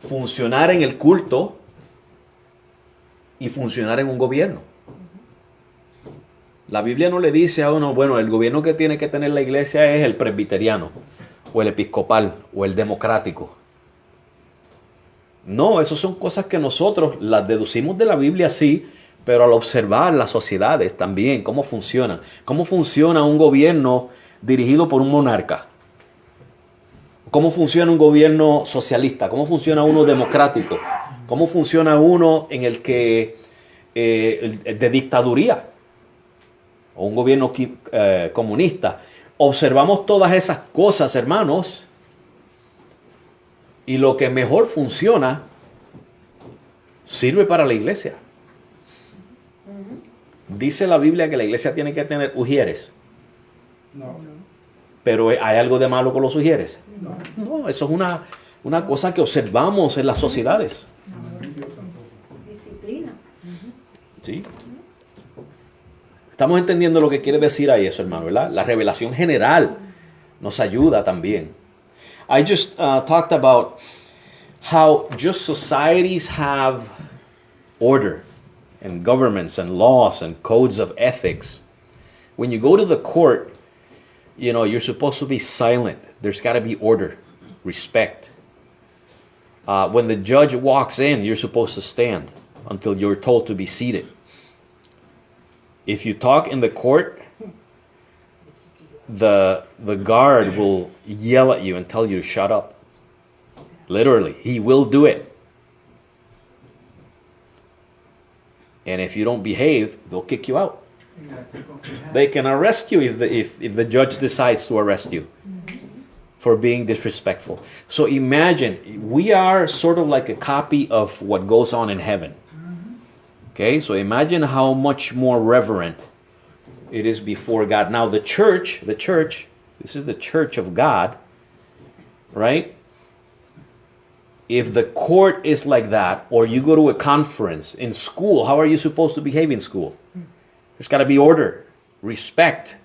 funcionar en el culto y funcionar en un gobierno. La Biblia no le dice a uno, bueno, el gobierno que tiene que tener la iglesia es el presbiteriano, o el episcopal, o el democrático. No, esas son cosas que nosotros las deducimos de la Biblia, sí, pero al observar las sociedades también, cómo funcionan. Cómo funciona un gobierno dirigido por un monarca. Cómo funciona un gobierno socialista. Cómo funciona uno democrático. Cómo funciona uno en el que de dictaduría. O un gobierno comunista. Observamos todas esas cosas, hermanos. Y lo que mejor funciona sirve para la iglesia. Dice la Biblia que la iglesia tiene que tener ujieres.
No,
Pero ¿hay algo de malo con los ujieres?
no,
No, eso es una cosa que observamos en las sociedades.
no, yo tampoco.
Disciplina.
¿Sí? Estamos entendiendo lo que quiere decir ahí eso, hermano, ¿verdad? La revelación general nos ayuda también. I just talked about how just societies have order and governments and laws and codes of ethics. When you go to the court, you know, you're supposed to be silent. There's got to be order, respect. When the judge walks in, you're supposed to stand until you're told to be seated. If you talk in the court, the guard will yell at you and tell you to shut up. Literally, he will do it. And if you don't behave, they'll kick you out. They can arrest you if the judge decides to arrest you for being disrespectful. So imagine, we are sort of like a copy of what goes on in heaven. Okay, so imagine how much more reverent it is before God. Now the church, this is the church of God, right? If the court is like that, or you go to a conference in school, how are you supposed to behave in school? There's got to be order, respect.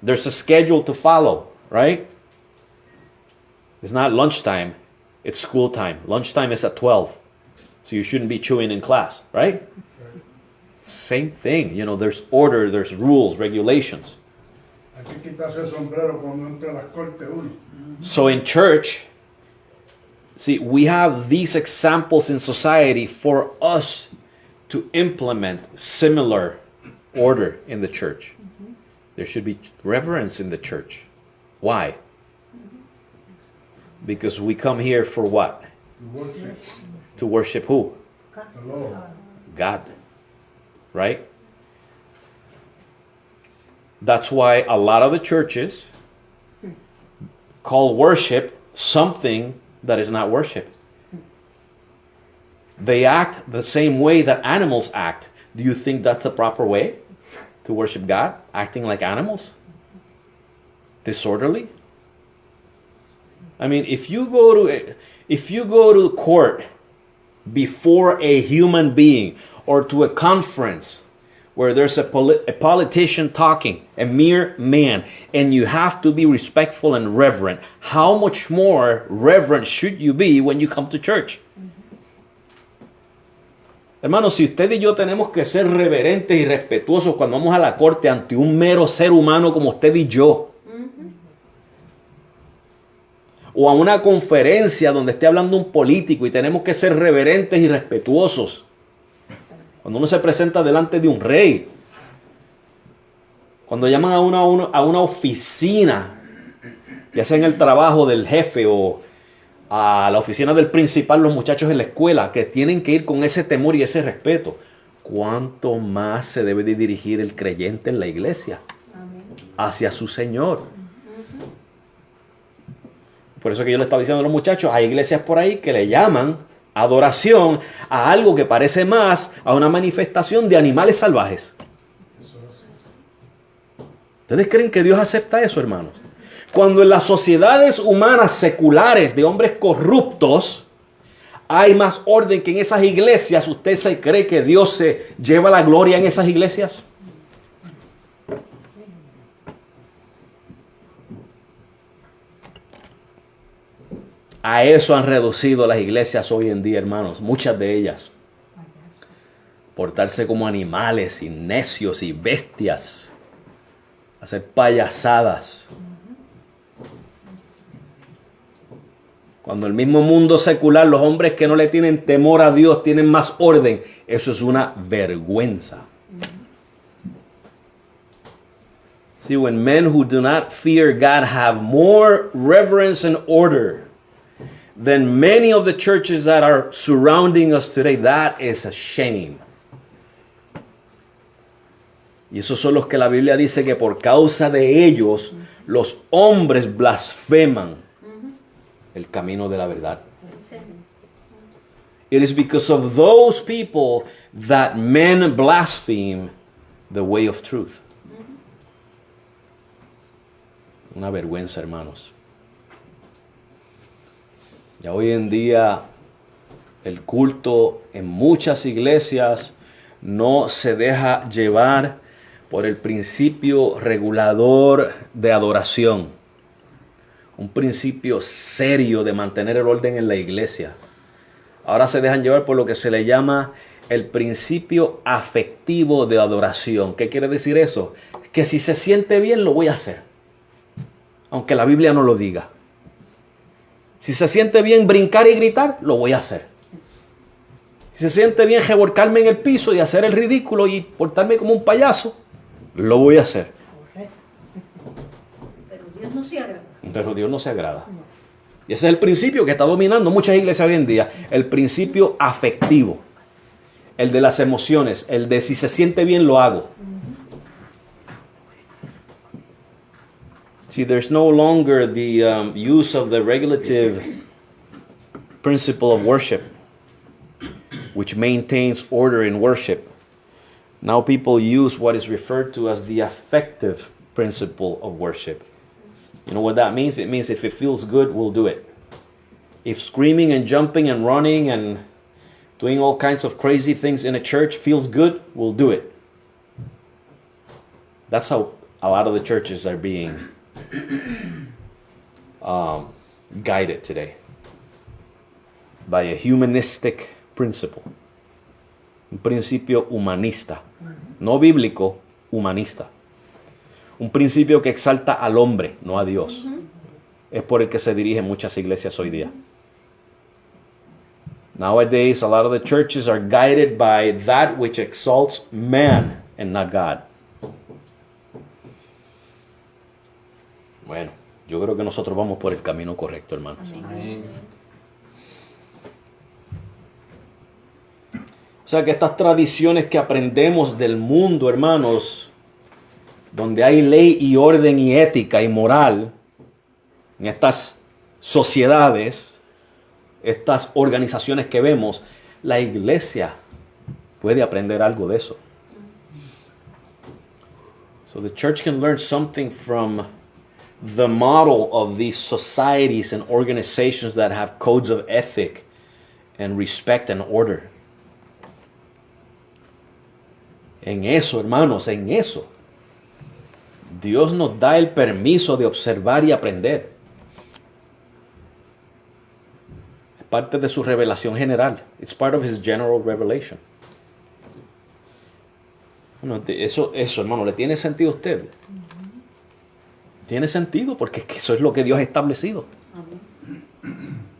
There's a schedule to follow, right? It's not lunchtime, it's school time. Lunchtime is at 12, so you shouldn't be chewing in class, right? Same thing, you know, there's order, there's rules, regulations.
Hay que quitarse el sombrero cuando entra a las cortes uno.
So in church, see, we have these examples in society for us to implement similar order in the church. There should be reverence in the church. Why? Because we come here for what?
To worship
To worship who?
the Lord.
God. Right? That's why a lot of the churches call worship something that is not worship. They act the same way that animals act. Do you think that's the proper way to worship God? Acting like animals? Disorderly? I mean, if you go to court before a human being or to a conference where there's a politician talking, a mere man, and you have to be respectful and reverent, how much more reverent should you be when you come to church? Hermanos, si usted y yo tenemos que ser reverentes y respetuosos cuando vamos a la corte ante un mero ser humano como usted y yo, o a una conferencia donde esté hablando un político y tenemos que ser reverentes y respetuosos, cuando uno se presenta delante de un rey, cuando llaman a una oficina, ya sea en el trabajo del jefe o a la oficina del principal, los muchachos en la escuela, que tienen que ir con ese temor y ese respeto, ¿cuánto más se debe de dirigir el creyente en la iglesia hacia su Señor? Por eso que yo le estaba diciendo a los muchachos, hay iglesias por ahí que le llaman adoración a algo que parece más a una manifestación de animales salvajes. ¿Ustedes creen que Dios acepta eso, hermanos? Cuando en las sociedades humanas seculares de hombres corruptos hay más orden que en esas iglesias, ¿usted se cree que Dios se lleva la gloria en esas iglesias? A eso han reducido las iglesias hoy en día, hermanos, muchas de ellas. Portarse como animales y necios y bestias. Hacer payasadas. Cuando el mismo mundo secular, los hombres que no le tienen temor a Dios tienen más orden, eso es una vergüenza. See, when men who do not fear God have more reverence and order than many of the churches that are surrounding us today, that is a shame. Y esos son los que la Biblia dice que por causa de ellos los hombres blasfeman el camino de la verdad. It is because of those people that men blaspheme the way of truth. Una vergüenza, hermanos. Ya hoy en día el culto en muchas iglesias no se deja llevar por el principio regulador de adoración. Un principio serio de mantener el orden en la iglesia. Ahora se dejan llevar por lo que se le llama el principio afectivo de adoración. ¿Qué quiere decir eso? Que si se siente bien lo voy a hacer, aunque la Biblia no lo diga. Si se siente bien brincar y gritar, lo voy a hacer. Si se siente bien revolcarme en el piso y hacer el ridículo y portarme como un payaso, lo voy a hacer.
Pero Dios no se agrada.
Pero Dios no se agrada. Y ese es el principio que está dominando muchas iglesias hoy en día. El principio afectivo. El de las emociones. El de si se siente bien, lo hago. See, there's no longer the use of the regulative principle of worship, which maintains order in worship. Now people use what is referred to as the affective principle of worship. You know what that means? It means if it feels good, we'll do it. If screaming and jumping and running and doing all kinds of crazy things in a church feels good, we'll do it. That's how a lot of the churches are being guided today by a humanistic principle. Un principio humanista, no bíblico, humanista. Un principio que exalta al hombre, no a Dios. Es por el que se dirigen muchas iglesias hoy día. Nowadays, a lot of the churches are guided by that which exalts man and not God. Bueno, yo creo que nosotros vamos por el camino correcto, hermanos. O sea que estas tradiciones que aprendemos del mundo, hermanos, donde hay ley y orden y ética y moral, en estas sociedades, estas organizaciones que vemos, la iglesia puede aprender algo de eso. So the church can learn something from the model of these societies and organizations that have codes of ethic and respect and order. En eso, hermanos, en eso, Dios nos da el permiso de observar y aprender. Es parte de su revelación general. It's part of His general revelation. Bueno, eso, hermano, ¿le tiene sentido a usted? Tiene sentido porque es que eso es lo que Dios ha establecido.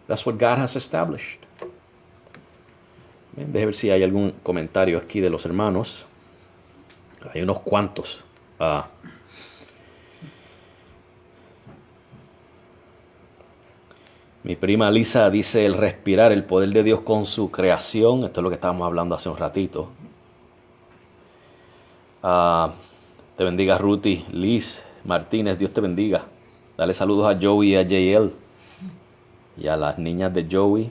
That's what God has established. Bien, déjeme ver si hay algún comentario aquí de los hermanos. Hay unos cuantos. Mi prima Lisa dice el respirar, el poder de Dios con su creación. Esto es lo que estábamos hablando hace un ratito. Te bendiga Ruthie, Liz Martínez, Dios te bendiga. Dale saludos a Joey y a JL. Y a las niñas de Joey.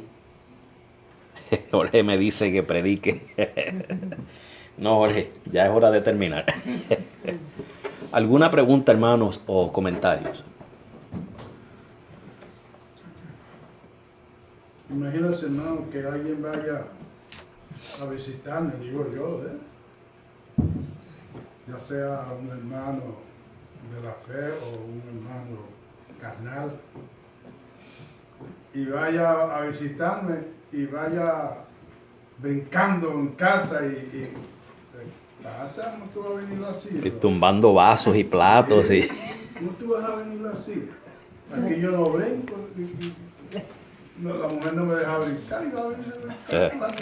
Jorge me dice que predique. No, Jorge, ya es hora de terminar. ¿Alguna pregunta, hermanos, o comentarios?
Imagínate, hermano, que alguien vaya a visitarme, digo yo, ya sea un hermano de la fe o un hermano carnal, y vaya a visitarme y vaya brincando en casa y pasa, no tú vas a venir así.
Y tumbando vasos y platos y...
No tú vas a venir así. Aquí yo no brinco. No, la mujer no me deja brincar y va a venir a brincar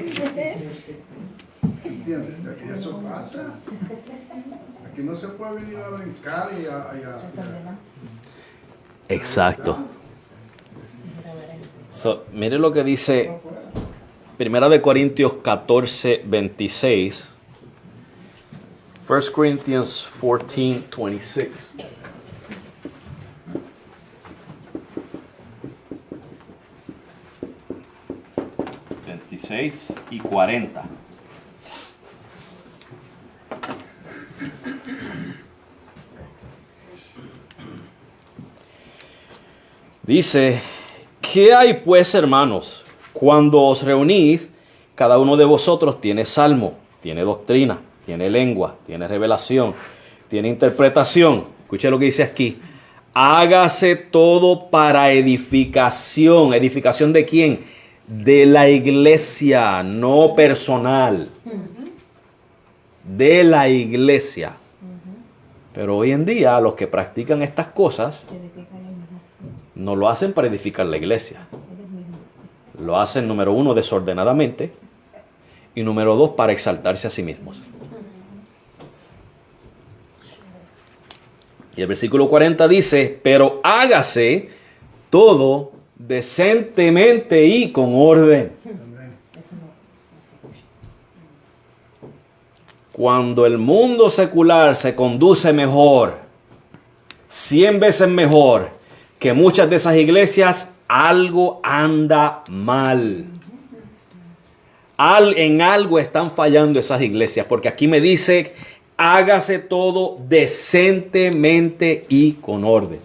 ¿entiendes? Aquí eso pasa. Aquí no se puede venir a brincar y
Exacto. So, mire lo que dice Primera de Corintios 14, 26. 1 Corinthians 14, 26. Y 40. Dice, ¿qué hay pues, hermanos? Cuando os reunís, cada uno de vosotros tiene salmo, tiene doctrina, tiene lengua, tiene revelación, tiene interpretación. Escuche lo que dice aquí. Hágase todo para edificación. ¿Edificación de quién? De la iglesia, no personal. De la iglesia. Pero hoy en día los que practican estas cosas no lo hacen para edificar la iglesia. Lo hacen, número uno, desordenadamente. Y número dos, para exaltarse a sí mismos. Y el versículo 40 dice, pero hágase todo decentemente y con orden. Cuando el mundo secular se conduce mejor, 100 veces mejor que muchas de esas iglesias, algo anda mal. En algo están fallando esas iglesias, porque aquí me dice, hágase todo decentemente y con orden.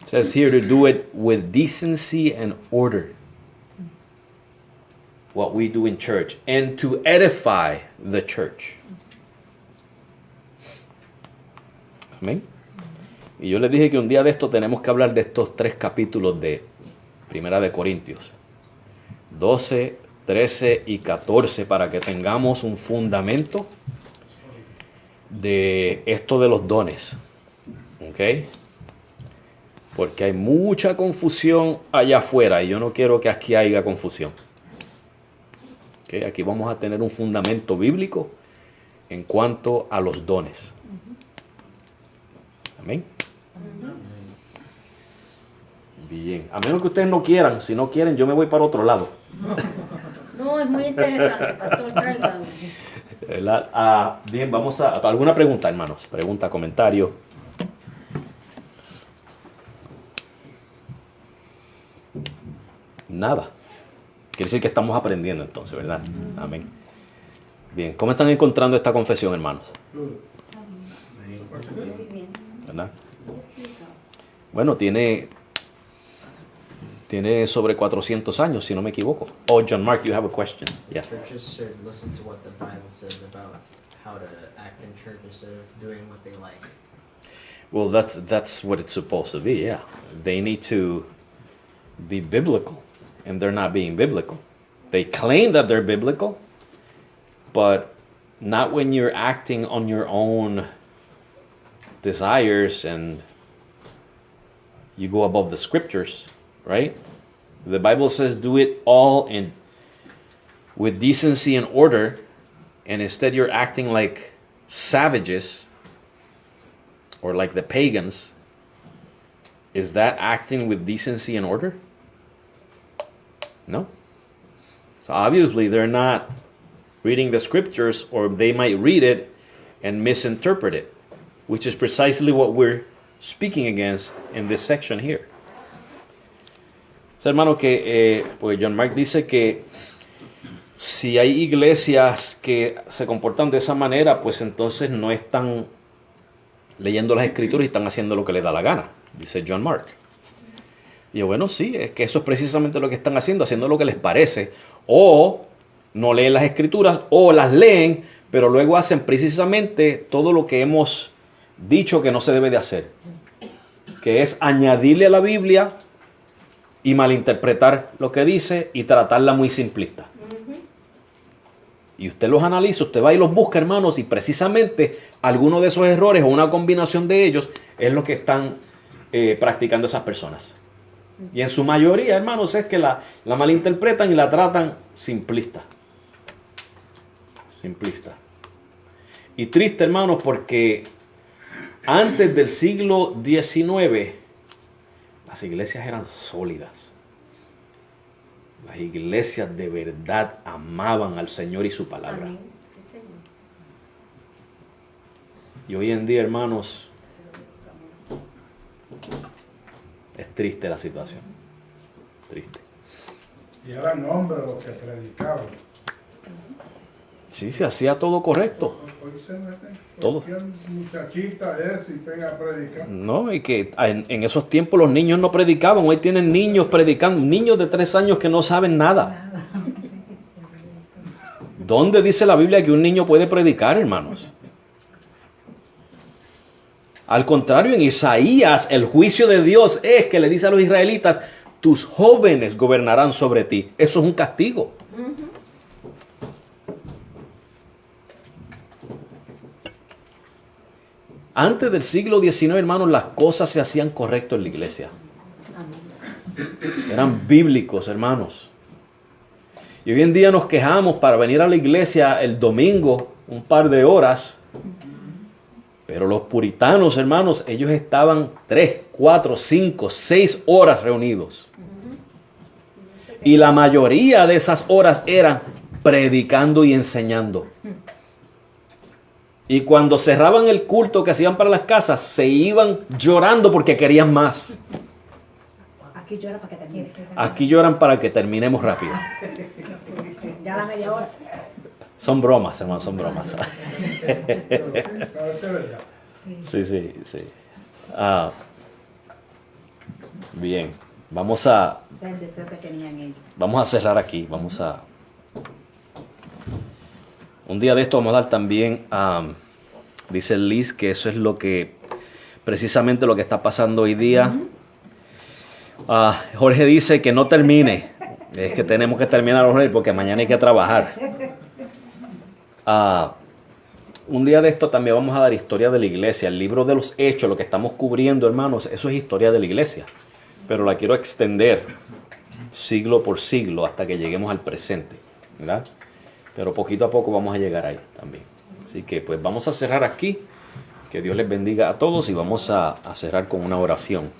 It says here to do it with decency and order. What we do in church, and to edify the church. Amén. Y yo les dije que un día de esto tenemos que hablar de estos 3 capítulos de Primera de Corintios. 12, 13 y 14 para que tengamos un fundamento de esto de los dones. ¿Ok? Porque hay mucha confusión allá afuera y yo no quiero que aquí haya confusión. ¿Ok? Aquí vamos a tener un fundamento bíblico en cuanto a los dones. Amén. Bien, a menos que ustedes no quieran, si no quieren yo me voy para otro lado.
No, es muy interesante, pastor, tráigame.
Bien, vamos a alguna pregunta, hermanos. Pregunta, comentario. Nada. Quiere decir que estamos aprendiendo entonces, ¿verdad? Amén. Bien, ¿cómo están encontrando esta confesión, hermanos? ¿Verdad? Bueno, tiene sobre 400 años, si no me equivoco. Oh, John Mark, you have a question. Yeah.
Churches should listen to what the Bible says about how to act in church instead of doing what they like.
Well, that's what it's supposed to be, yeah. They need to be biblical, and they're not being biblical. They claim that they're biblical, but not when you're acting on your own desires and you go above the scriptures, right? The Bible says do it all with decency and order, and instead you're acting like savages or like the pagans. Is that acting with decency and order? No. So obviously they're not reading the scriptures, or they might read it and misinterpret it, which is precisely what we're speaking against in this section here. Hermano, que pues John Mark dice que si hay iglesias que se comportan de esa manera, pues entonces no están leyendo las escrituras y están haciendo lo que les da la gana, dice John Mark. Y yo, bueno, sí, es que eso es precisamente lo que están haciendo lo que les parece, o no leen las escrituras, o las leen, pero luego hacen precisamente todo lo que hemos dicho que no se debe de hacer, que es añadirle a la Biblia y malinterpretar lo que dice y tratarla muy simplista. Y usted los analiza, usted va y los busca, hermanos, y precisamente alguno de esos errores o una combinación de ellos es lo que están practicando esas personas. Y en su mayoría, hermanos, es que la malinterpretan y la tratan simplista. Simplista. Y triste, hermanos, porque antes del siglo XIX, las iglesias eran sólidas. Las iglesias de verdad amaban al Señor y su palabra.
Amén. Sí, Señor.
Y hoy en día, hermanos, es triste la situación. Triste.
Y eran hombres los que predicaban.
Sí, se hacía todo correcto.
Hoy se meten
Todo.
cualquier muchachita y pega a predicar.
No, y que en esos tiempos los niños no predicaban. Hoy tienen niños predicando, niños de 3 años que no saben nada. ¿Dónde dice la Biblia que un niño puede predicar, hermanos? Al contrario, en Isaías, el juicio de Dios es que le dice a los israelitas, tus jóvenes gobernarán sobre ti. Eso es un castigo. Antes del siglo XIX, hermanos, las cosas se hacían correcto en la iglesia. Eran bíblicos, hermanos. Y hoy en día nos quejamos para venir a la iglesia el domingo, un par de horas. Pero los puritanos, hermanos, ellos estaban 3, 4, 5, 6 horas reunidos. Y la mayoría de esas horas eran predicando y enseñando. Y cuando cerraban el culto que hacían para las casas, se iban llorando porque querían más.
Aquí llora para que termine.
Aquí lloran para que terminemos rápido.
Ya a la media hora.
Son bromas, hermanos, son bromas.
Pero sí, parece verdad.
Sí, sí, sí. Bien, vamos a
Ese es el deseo que tenían ellos.
cerrar aquí. Un día de esto vamos a dar también, dice Liz, que eso es precisamente lo que está pasando hoy día. Jorge dice que no termine. Es que tenemos que terminar, Jorge, porque mañana hay que trabajar. Un día de esto también vamos a dar historia de la iglesia. El libro de los Hechos, lo que estamos cubriendo, hermanos, eso es historia de la iglesia. Pero la quiero extender siglo por siglo hasta que lleguemos al presente, ¿verdad? Pero poquito a poco vamos a llegar ahí también. Así que pues vamos a cerrar aquí. Que Dios les bendiga a todos y vamos a cerrar con una oración.